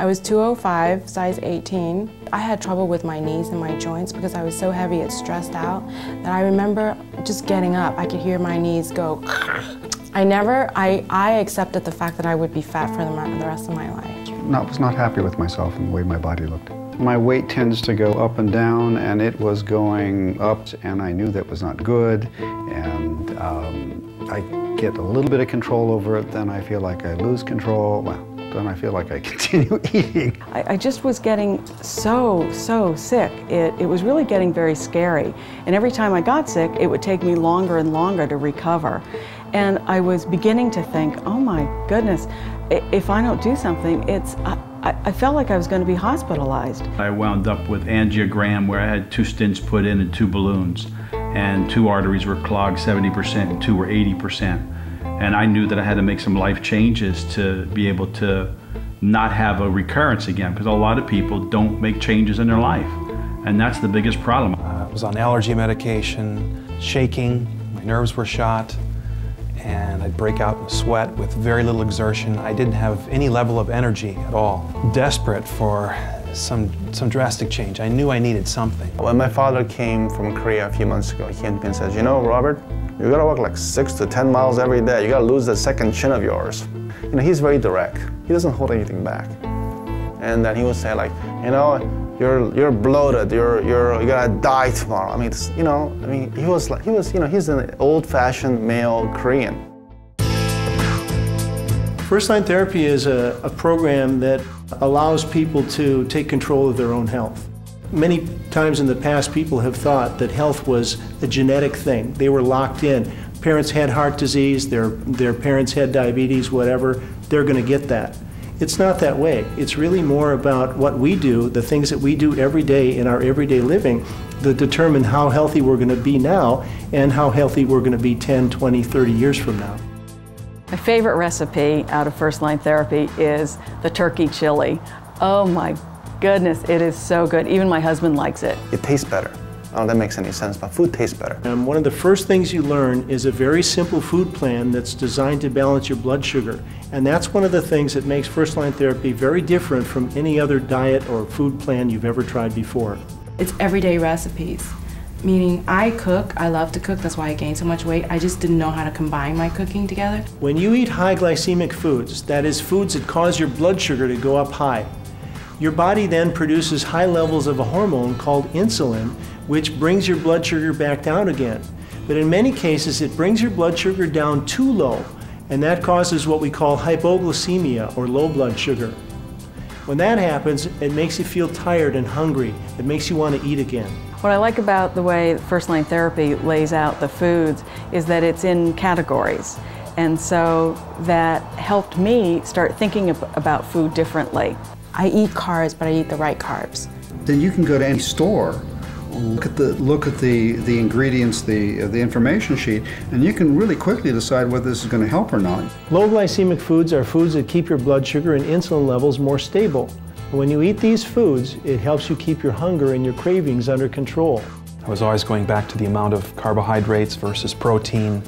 I was 205, size 18. I had trouble with my knees and my joints because I was so heavy and stressed out that I remember just getting up. I could hear my knees go. I accepted the fact that I would be fat for the rest of my life. I was not happy with myself and the way my body looked. My weight tends to go up and down, and it was going up, and I knew that was not good, and I get a little bit of control over it, then I feel like I lose control, well, then I feel like I continue eating. I just was getting so sick. It was really getting very scary, and every time I got sick, it would take me longer and longer to recover. And I was beginning to think, oh my goodness, if I don't do something, I felt like I was going to be hospitalized. I wound up with angiogram where I had 2 stents put in and 2 balloons, and 2 arteries were clogged 70% and 2 were 80%. And I knew that I had to make some life changes to be able to not have a recurrence again, because a lot of people don't make changes in their life, and that's the biggest problem. I was on allergy medication, shaking, my nerves were shot, and I'd break out in sweat with very little exertion. I didn't have any level of energy at all. Desperate for some drastic change. I knew I needed something. When my father came from Korea a few months ago, he came to me and said, you know, Robert, you gotta walk like 6 to 10 miles every day. You gotta lose that second chin of yours. You know, he's very direct. He doesn't hold anything back. And then he would say like, you know, you're bloated, you're gonna die tomorrow. I mean, it's, you know, he's an old-fashioned male Korean. FIRSTLINE therapy is a program that allows people to take control of their own health. Many times in the past, people have thought that health was a genetic thing. They were locked in. Parents had heart disease, their parents had diabetes, whatever, they're gonna get that. It's not that way. It's really more about what we do, the things that we do every day in our everyday living that determine how healthy we're going to be now and how healthy we're going to be 10, 20, 30 years from now. My favorite recipe out of FIRSTLINE therapy is the turkey chili. Oh my goodness, it is so good. Even my husband likes it. It tastes better. I don't know if that makes any sense, but food tastes better. One of the first things you learn is a very simple food plan that's designed to balance your blood sugar. And that's one of the things that makes FIRSTLINE therapy very different from any other diet or food plan you've ever tried before. It's everyday recipes, meaning I cook, I love to cook, that's why I gained so much weight. I just didn't know how to combine my cooking together. When you eat high glycemic foods, that is foods that cause your blood sugar to go up high, your body then produces high levels of a hormone called insulin, which brings your blood sugar back down again. But in many cases, it brings your blood sugar down too low, and that causes what we call hypoglycemia, or low blood sugar. When that happens, it makes you feel tired and hungry. It makes you want to eat again. What I like about the way FIRSTLINE therapy lays out the foods is that it's in categories. And so that helped me start thinking about food differently. I eat carbs, but I eat the right carbs. Then you can go to any store, look at the ingredients, the information sheet, and you can really quickly decide whether this is going to help or not. Low glycemic foods are foods that keep your blood sugar and insulin levels more stable. When you eat these foods, it helps you keep your hunger and your cravings under control. I was always going back to the amount of carbohydrates versus protein,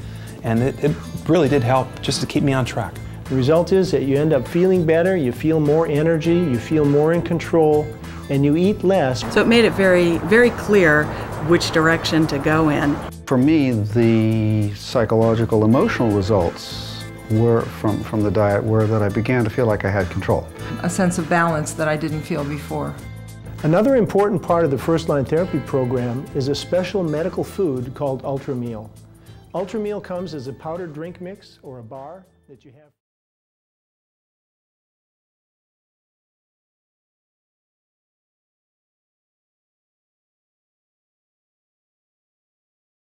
and it really did help just to keep me on track. The result is that you end up feeling better, you feel more energy, you feel more in control, and you eat less. So it made it very clear which direction to go in. For me, the psychological, emotional results were from the diet were that I began to feel like I had control. A sense of balance that I didn't feel before. Another important part of the FIRSTLINE therapy program is a special medical food called Ultra Meal. Ultra Meal comes as a powdered drink mix or a bar that you have.